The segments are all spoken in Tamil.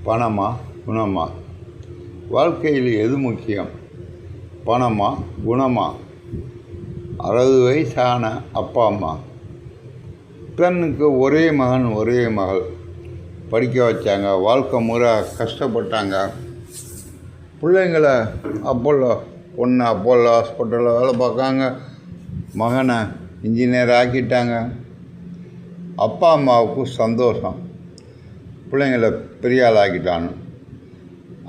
பணமா குணமா? வாழ்க்கையில் எது முக்கியம்? பணமா குணமா? 60 வயசான அப்பா அம்மா தன்னுக்கு ஒரே மகன் ஒரே மகள் படிக்க வச்சாங்க. வாழ்க்கை முறை கஷ்டப்பட்டாங்க. பிள்ளைங்களை பொண்ணு அப்போல்லோ ஹாஸ்பிட்டலில் வேலை பார்க்காங்க. மகனை இன்ஜினியர் ஆக்கிட்டாங்க. அப்பா அம்மாவுக்கு சந்தோஷம், பிள்ளைங்களை பெரிய ஆள் ஆக்கிட்டான்னு.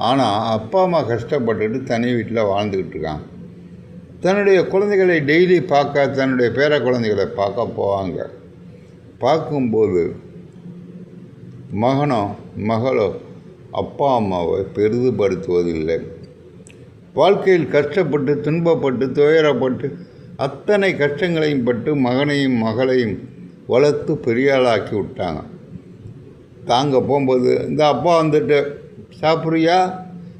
ஆனால் அப்பா அம்மா கஷ்டப்பட்டுட்டு தனி வீட்டில் வாழ்ந்துக்கிட்டு இருக்காங்க. தன்னுடைய குழந்தைகளை டெய்லி பார்க்க, தன்னுடைய பேர குழந்தைகளை பார்க்க போவாங்க. பார்க்கும்போது மகனோ மகளோ அப்பா அம்மாவை பெரிதுபடுத்துவதில்லை. வாழ்க்கையில் கஷ்டப்பட்டு துன்பப்பட்டு துயரப்பட்டு அத்தனை கஷ்டங்களையும் பட்டு மகனையும் மகளையும் வளர்த்து பெரியாளாக்கி விட்டாங்க. தாங்க போகும்போது இந்த அப்பா வந்துட்டு சாப்பிட்றியா,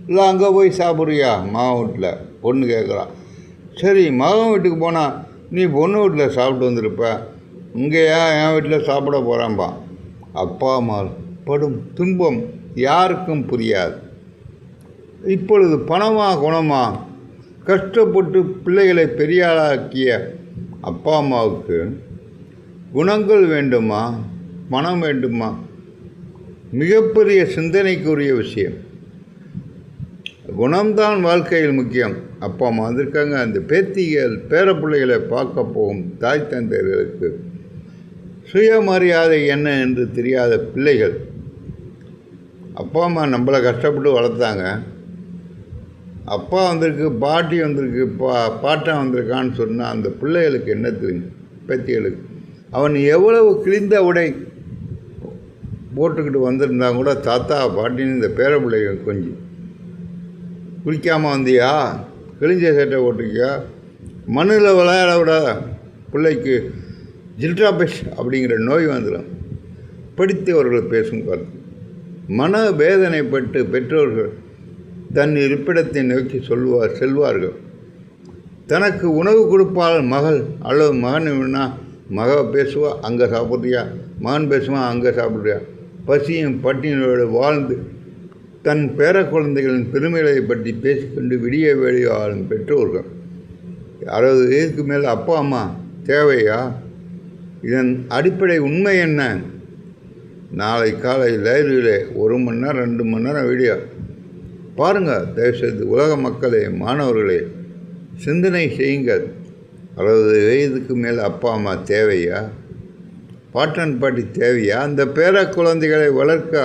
இல்லை அங்கே போய் சாப்பிட்றியா? மகன் வீட்டில் பொண்ணு கேட்குறான். சரி, மகன் வீட்டுக்கு போனால் நீ பொண்ணு வீட்டில் சாப்பிட்டு வந்திருப்ப, இங்கேயா என் வீட்டில் சாப்பிட போகிறான்பா. அப்பா அம்மா படும் துன்பம் யாருக்கும் புரியாது. இப்பொழுது பணமா குணமா? கஷ்டப்பட்டு பிள்ளைகளை பெரியாளாக்கிய அப்பா அம்மாவுக்கு குணங்கள் வேண்டுமா, பணம் வேண்டுமா? மிகப்பெரிய சிந்தனைக்குரிய விஷயம். குணம்தான் வாழ்க்கையில் முக்கியம். அப்பா அம்மா வந்திருக்காங்க. அந்த பேத்திகள் பேர பிள்ளைகளை பார்க்க போகும் தாய் தந்தையர்களுக்கு சுயமரியாதை என்ன என்று தெரியாத பிள்ளைகள். அப்பா அம்மா நம்மளை கஷ்டப்பட்டு வளர்த்தாங்க. அப்பா வந்திருக்கு, பாட்டி வந்திருக்கு, பாட்டன் வந்திருக்கான்னு சொன்னால் அந்த பிள்ளைகளுக்கு என்ன தெரியும்? பேத்திகளுக்கு அவன் எவ்வளவு கிழிந்த உடை போட்டுக்கிட்டு வந்திருந்தா கூட தாத்தா பாட்டின்னு இந்த பேர பிள்ளைகள் கொஞ்சம் குளிக்காமல் வந்தியா, கிழிஞ்ச சட்டை போட்டிருக்கியா, மண்ணில் விளையாட விடாத பிள்ளைக்கு ஜில்ட்ராபெஷ் அப்படிங்கிற நோய் வந்துடும். படித்தவர்கள் பேசும் கருத்து. மன வேதனைப்பட்டு பெற்றோர்கள் தன் இருப்பிடத்தை நோக்கி செல்வார்கள். தனக்கு உணவு கொடுப்பால் மகள் அல்லது மகன் வேணா மக பேசுவா, அங்கே சாப்பிட்றியா, மகன் பேசுவான், அங்கே சாப்பிட்றியா. பசியும் பட்டினியோடு வாழ்ந்து தன் பேர குழந்தைகளின் பெருமைகளை பற்றி பேசிக்கொண்டு விடிய வேலை வாழும் பெற்றோர்கள். 60 வயதுக்கு மேல் அப்பா அம்மா தேவையா? இதன் அடிப்படை உண்மை என்ன? நாளை காலை லைவ்ல 1 மணி நேரம் 2 மணி நேரம் வீடியோ பாருங்கள். தயவுசெய்து உலக மக்களே, மாணவர்களே, சிந்தனை செய்யுங்கள். 60 வயதுக்கு மேல் அப்பா அம்மா தேவையா? பாட்டன் பாட்டி தேவையா? அந்த பேர குழந்தைகளை வளர்க்க